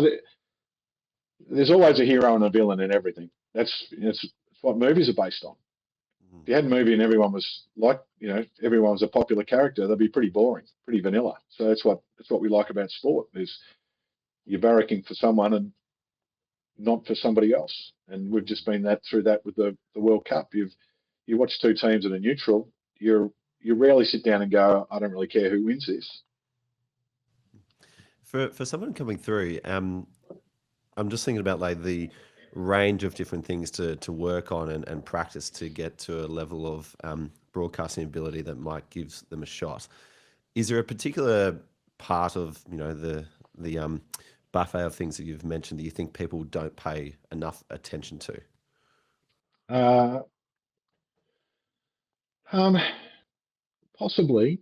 Speaker 1: always a hero and a villain in everything. That's what movies are based on. If you had a movie and everyone was everyone was a popular character, that'd be pretty boring, pretty vanilla. So that's what we like about sport. Is you're barracking for someone and not for somebody else. And we've just been through that with the World Cup. You watch two teams that are neutral, you rarely sit down and go, I don't really care who wins this.
Speaker 2: For someone coming through, I'm just thinking about like the range of different things to work on and practice to get to a level of broadcasting ability that Mike gives them a shot. Is there a particular part of the buffet of things that you've mentioned that you think people don't pay enough attention to?
Speaker 1: Possibly,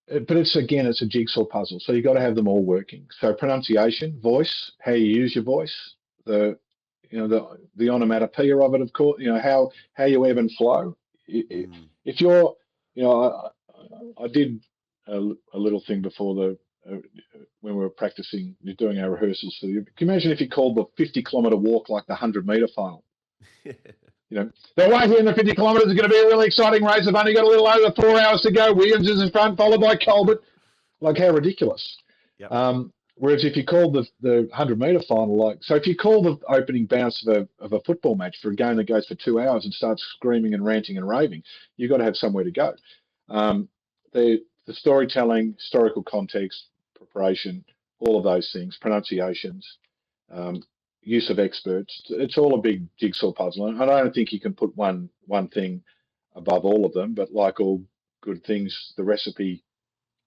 Speaker 1: but it's a jigsaw puzzle. So you've got to have them all working. So pronunciation, voice, how you use your voice, the onomatopoeia of it, of course. How you ebb and flow. If you're, I did a little thing before when we were practicing, doing our rehearsals for you. Can you imagine if you called the 50-kilometre walk like the 100-metre final? The way here in the 50 kilometres is going to be a really exciting race. I've only got a little over 4 hours to go. Williams is in front, followed by Culbert. Like, how ridiculous.
Speaker 2: Yep.
Speaker 1: Whereas if you called the 100-metre final, so if you call the opening bounce of a football match for a game that goes for 2 hours and starts screaming and ranting and raving, you've got to have somewhere to go. The storytelling, historical context, preparation, all of those things, pronunciations, use of experts, it's all a big jigsaw puzzle. And I don't think you can put one thing above all of them, but like all good things, the recipe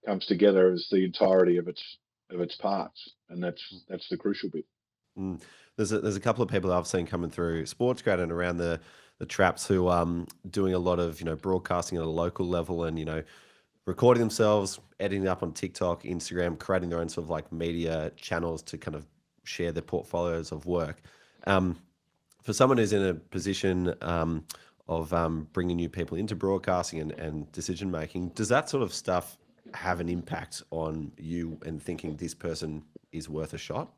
Speaker 1: comes together as the entirety of its parts, and that's the crucial bit.
Speaker 2: There's a couple of people I've seen coming through SportsGrad and around the traps who doing a lot of broadcasting at a local level and recording themselves, editing up on TikTok, Instagram, creating their own sort of like media channels to kind of share their portfolios of work. For someone who's in a position of bringing new people into broadcasting and decision making, does that sort of stuff have an impact on you and thinking this person is worth a shot?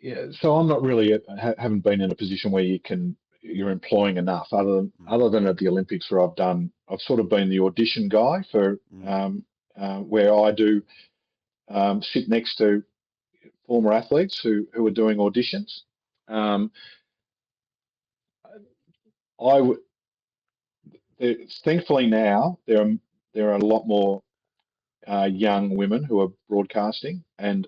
Speaker 1: Yeah, so I'm not really haven't been in a position where you're employing enough other than at the Olympics where I've sort of been the audition guy for where I do sit next to former athletes who are doing auditions. Thankfully now there are a lot more young women who are broadcasting, and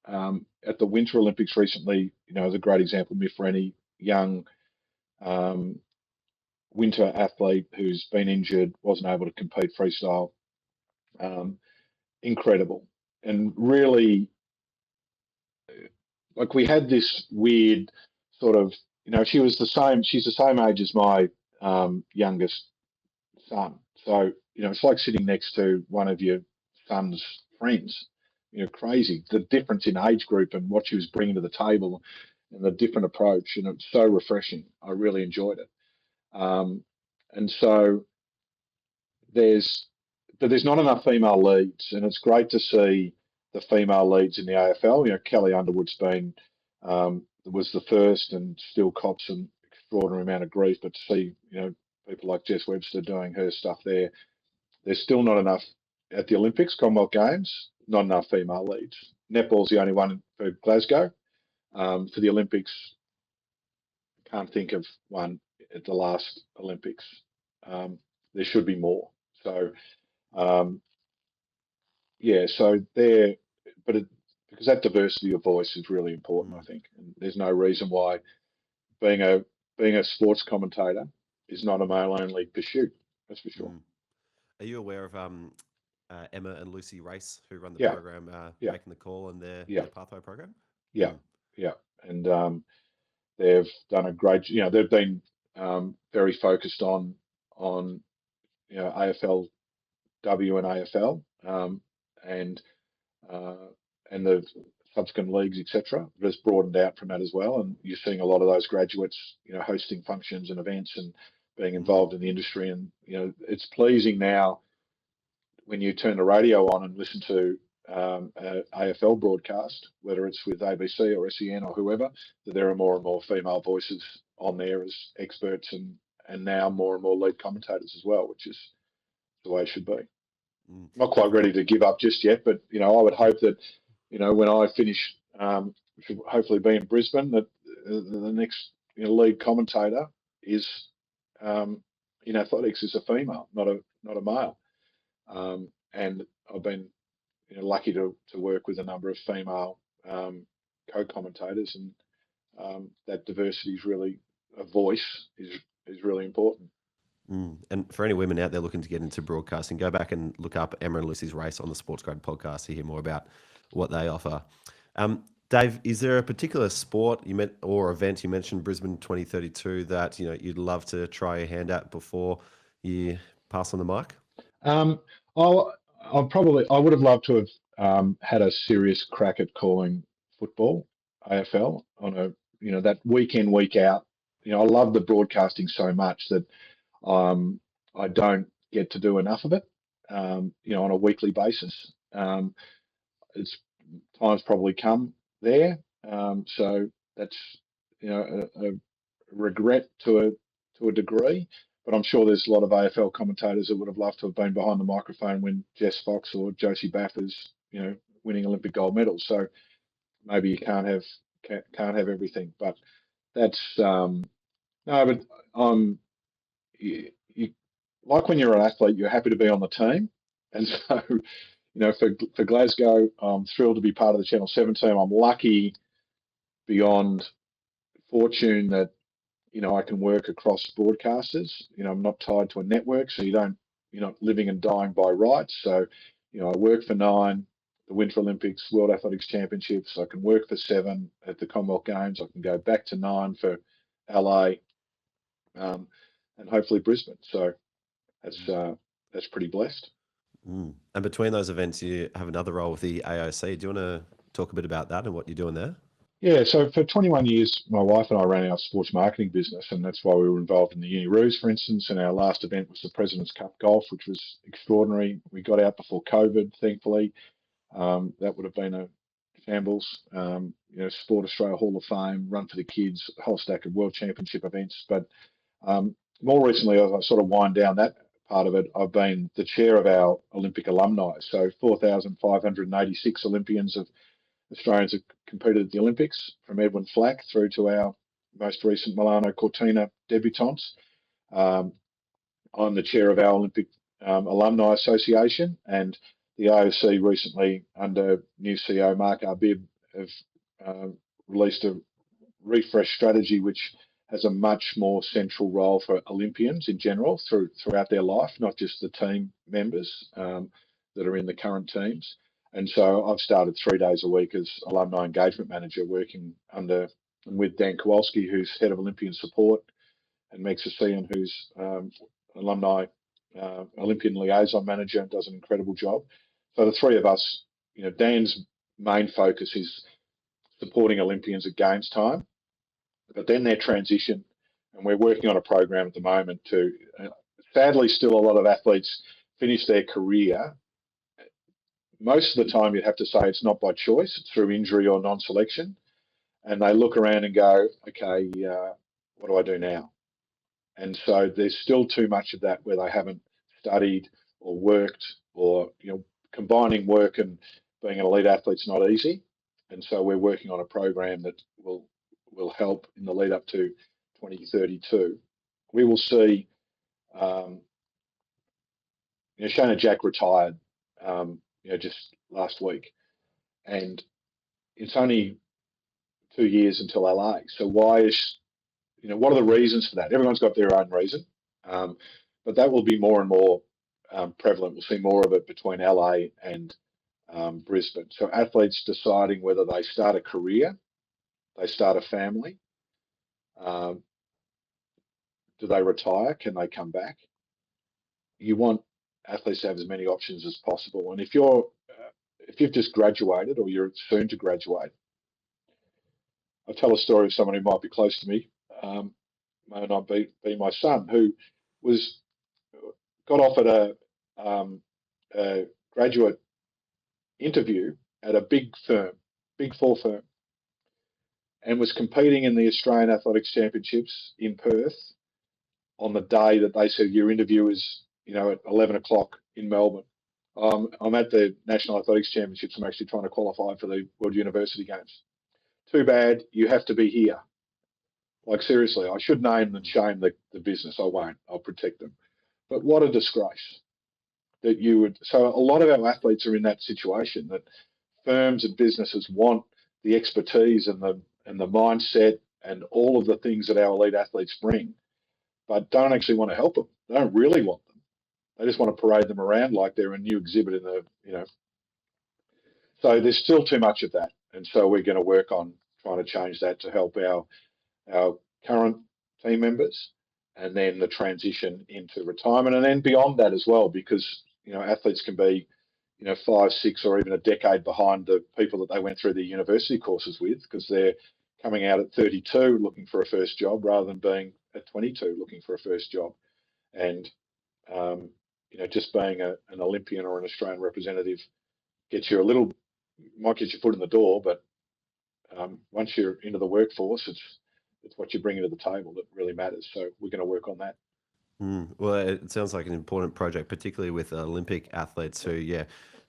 Speaker 1: at the Winter Olympics recently, is a great example. Miff Rennie, young winter athlete who's been injured, wasn't able to compete freestyle. Incredible, and really, like, we had this weird sort of, she's the same age as my youngest son. So, it's like sitting next to one of your son's friends. Crazy, the difference in age group and what she was bringing to the table and the different approach. And it's so refreshing. I really enjoyed it. And so there's not enough female leads, and it's great to see the female leads in the AFL. Kelly Underwood's was the first and still cops an extraordinary amount of grief, but to see, people like Jess Webster doing her stuff there, there's still not enough at the Olympics, Commonwealth Games, not enough female leads. Netball's the only one for Glasgow. For the Olympics, can't think of one at the last Olympics. There should be more. So, so there, because that diversity of voice is really important, I think. And there's no reason why being a sports commentator is not a male-only pursuit. That's for sure.
Speaker 2: Are you aware of Emma and Lucy Race, who run the
Speaker 1: Yeah,
Speaker 2: program,
Speaker 1: yeah,
Speaker 2: Making the Call, and
Speaker 1: yeah,
Speaker 2: their pathway program?
Speaker 1: yeah,
Speaker 2: Mm.
Speaker 1: yeah. And they've done a great. They've been very focused on AFLW and AFL, and uh, and the subsequent leagues, etc. But it's broadened out from that as well, and you're seeing a lot of those graduates, hosting functions and events and being
Speaker 2: Mm.
Speaker 1: involved in the industry. And it's pleasing now when you turn the radio on and listen to a AFL broadcast, whether it's with ABC or SEN or whoever, that there are more and more female voices on there as experts and now more and more lead commentators as well, which is the way it should be.
Speaker 2: Mm.
Speaker 1: Not quite ready to give up just yet, but I would hope that when I finish, which will hopefully be in Brisbane, that the next lead commentator is in athletics is a female, not a male. And I've been lucky to work with a number of female co-commentators, and that diversity is really a voice is really important.
Speaker 2: Mm. And for any women out there looking to get into broadcasting, go back and look up Emma and Lucy's Race on the Sports Grad podcast to hear more about what they offer. Dave, is there a particular sport or event, you mentioned Brisbane 2032, that you'd love to try your hand at before you pass on the mic?
Speaker 1: Um, I would have loved to have had a serious crack at calling football, AFL, on that week in, week out. I love the broadcasting so much that I don't get to do enough of it, on a weekly basis. It's times probably come there, so that's a regret to a degree. But I'm sure there's a lot of AFL commentators that would have loved to have been behind the microphone when Jess Fox or Josie Baffers, winning Olympic gold medals. So maybe you can't have everything, but that's no. But you like when you're an athlete, you're happy to be on the team, and so for Glasgow, I'm thrilled to be part of the Channel 7 team. I'm lucky beyond fortune that I can work across broadcasters. I'm not tied to a network, so you're not living and dying by rights. So I work for Nine, the Winter Olympics, World Athletics Championships. I can work for Seven at the Commonwealth Games. I can go back to Nine for LA, and hopefully Brisbane. So that's pretty blessed.
Speaker 2: Mm. And between those events, you have another role with the AOC. Do you want to talk a bit about that and what you're doing there?
Speaker 1: Yeah, so for 21 years, my wife and I ran our sports marketing business, and that's why we were involved in the Uni Roos, for instance. And our last event was the President's Cup Golf, which was extraordinary. We got out before COVID, thankfully. That would have been a shambles. Sport Australia Hall of Fame, Run for the Kids, a whole stack of World Championship events. But more recently, as I sort of wind down that part of it, I've been the chair of our Olympic alumni. So 4,586 Olympians of Australians have competed at the Olympics, from Edwin Flack through to our most recent Milano Cortina debutantes. I'm the chair of our Olympic Alumni Association, and the AOC recently, under new CEO Mark Arbib, have released a refresh strategy which has a much more central role for Olympians in general throughout their life, not just the team members that are in the current teams. And so I've started 3 days a week as alumni engagement manager, working under and with Dan Kowalski, who's head of Olympian support, and Meg Sicilian, who's alumni Olympian liaison manager, and does an incredible job. So the three of us, Dan's main focus is supporting Olympians at games time, but then their transition, and we're working on a program at the moment to, sadly, still a lot of athletes finish their career. Most of the time, you'd have to say it's not by choice, it's through injury or non-selection. And they look around and go, okay, what do I do now? And so there's still too much of that where they haven't studied or worked, or combining work and being an elite athlete's not easy. And so we're working on a program that will help in the lead up to 2032. We will see. Shona Jack retired, just last week, and it's only 2 years until LA. So why is what are the reasons for that? Everyone's got their own reason, but that will be more and more prevalent. We'll see more of it between LA and Brisbane. So athletes deciding whether they start a career, they start a family, um, do they retire, can they come back? You want athletes to have as many options as possible. And if you've just graduated or you're soon to graduate, I'll tell a story of someone who might be close to me, may not be my son, who got offered a graduate interview at a big firm, Big Four firm, and was competing in the Australian Athletics Championships in Perth on the day that they said your interview is, at 11 o'clock in Melbourne. I'm at the National Athletics Championships. I'm actually trying to qualify for the World University Games. Too bad, you have to be here. Like, seriously, I should name and shame the business. I won't. I'll protect them. But what a disgrace that you would. So a lot of our athletes are in that situation, that firms and businesses want the expertise and the mindset and all of the things that our elite athletes bring, but don't actually want to help them. They don't really want them. They just want to parade them around like they're a new exhibit in the. So there's still too much of that, and so we're going to work on trying to change that to help our current team members, and then the transition into retirement, and then beyond that as well, because athletes can be 5, 6, or even a decade behind the people that they went through their university courses with, because they're coming out at 32 looking for a first job rather than being at 22 looking for a first job. And just being an Olympian or an Australian representative might get your foot in the door, but once you're into the workforce, it's what you bring to the table that really matters. So we're going to work on that.
Speaker 2: Well, it sounds like an important project, particularly with Olympic athletes who,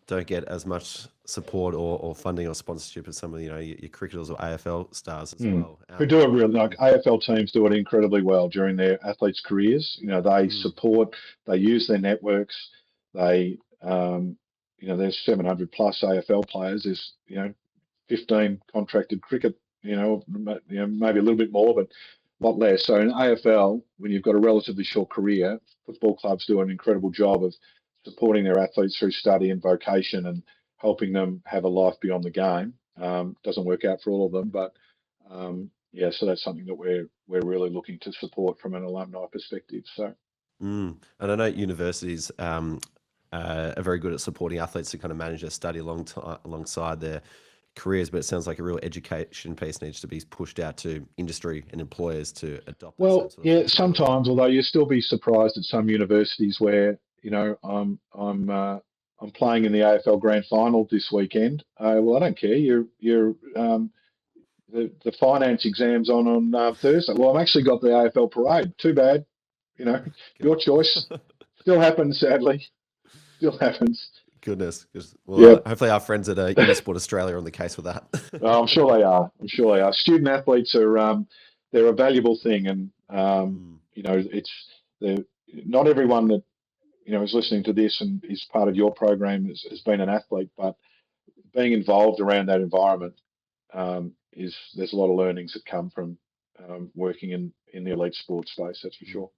Speaker 2: don't get as much support or funding or sponsorship as some of your cricketers or AFL stars as well.
Speaker 1: Who do it really, like AFL teams do it incredibly well during their athletes' careers. They support, they use their networks. They, there's 700 plus AFL players. There's 15 contracted cricket. Maybe a little bit more, but a lot less. So in AFL, when you've got a relatively short career, football clubs do an incredible job of supporting their athletes through study and vocation and helping them have a life beyond the game. Doesn't work out for all of them, but so that's something that we're really looking to support from an alumni perspective. So,
Speaker 2: and I know universities are very good at supporting athletes to kind of manage their study alongside their careers, but it sounds like a real education piece needs to be pushed out to industry and employers to adopt.
Speaker 1: Well, sometimes, although you'll still be surprised at some universities where I'm playing in the AFL Grand Final this weekend. Well, I don't care. You're the finance exams on Thursday. Well, I've actually got the AFL parade. Too bad. Your choice. Still happens, sadly. Still happens.
Speaker 2: Goodness. Well, hopefully our friends at Unisport Australia are on the case with that.
Speaker 1: I'm sure they are. Student athletes are they're a valuable thing, and not everyone that is listening to this and is part of your program has been an athlete, but being involved around that environment there's a lot of learnings that come from working in the elite sports space. That's for sure.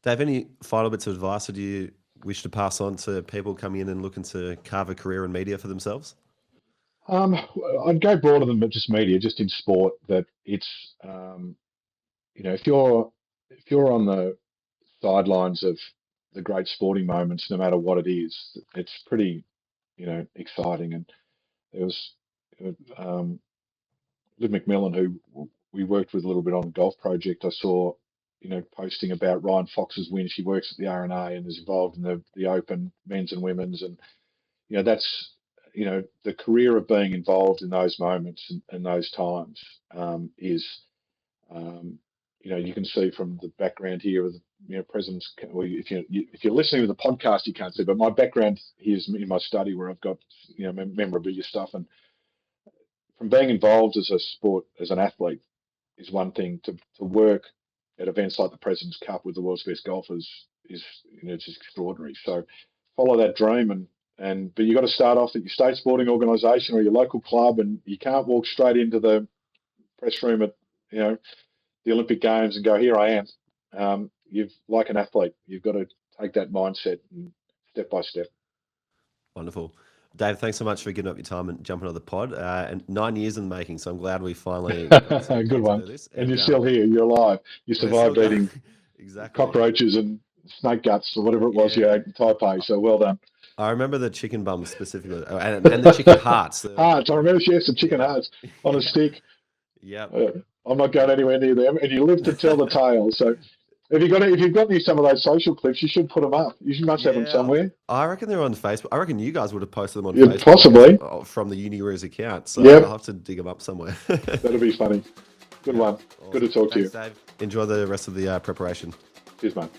Speaker 2: Dave, any final bits of advice that you wish to pass on to people coming in and looking to carve a career in media for themselves?
Speaker 1: I'd go broader than just media, just in sport. That it's if you're on the sidelines of the great sporting moments, no matter what it is, it's pretty exciting. And there was Liv McMillan, who we worked with a little bit on the golf project. I saw posting about Ryan Fox's win. She works at the RNA and is involved in the Open men's and women's, and that's the career of being involved in those moments and those times is you can see from the background here of presidents. Well, if you're listening to the podcast, you can't see, but my background here is in my study where I've got memorabilia stuff, and from being involved as an athlete is one thing. To work at events like the President's Cup with the world's best golfers is it's just extraordinary. So follow that dream, but you got to start off at your state sporting organisation or your local club, and you can't walk straight into the press room at the Olympic Games and go, here I am. You've like an athlete, you've got to take that mindset step by step.
Speaker 2: Wonderful. Dave, thanks so much for giving up your time and jumping on the pod. And 9 years in the making, so I'm glad we finally got to
Speaker 1: Good one.
Speaker 2: do this.
Speaker 1: And you're still here. You're alive. You survived eating
Speaker 2: exactly
Speaker 1: cockroaches and snake guts or whatever it was you ate in Taipei. So well done.
Speaker 2: I remember the chicken bums specifically, and the chicken hearts.
Speaker 1: Hearts. I remember she had some chicken hearts on a stick.
Speaker 2: Yeah.
Speaker 1: I'm not going anywhere near them. And you live to tell the tale. So if you've got some of those social clips, you should put them up. You must have them somewhere.
Speaker 2: I reckon they're on Facebook. I reckon you guys would have posted them on Facebook.
Speaker 1: Possibly.
Speaker 2: From the Uniroos account. So I'll have to dig them up somewhere.
Speaker 1: That'll be funny. Good one. Awesome. Good to talk to you.
Speaker 2: Dave. Enjoy the rest of the preparation.
Speaker 1: Cheers, mate.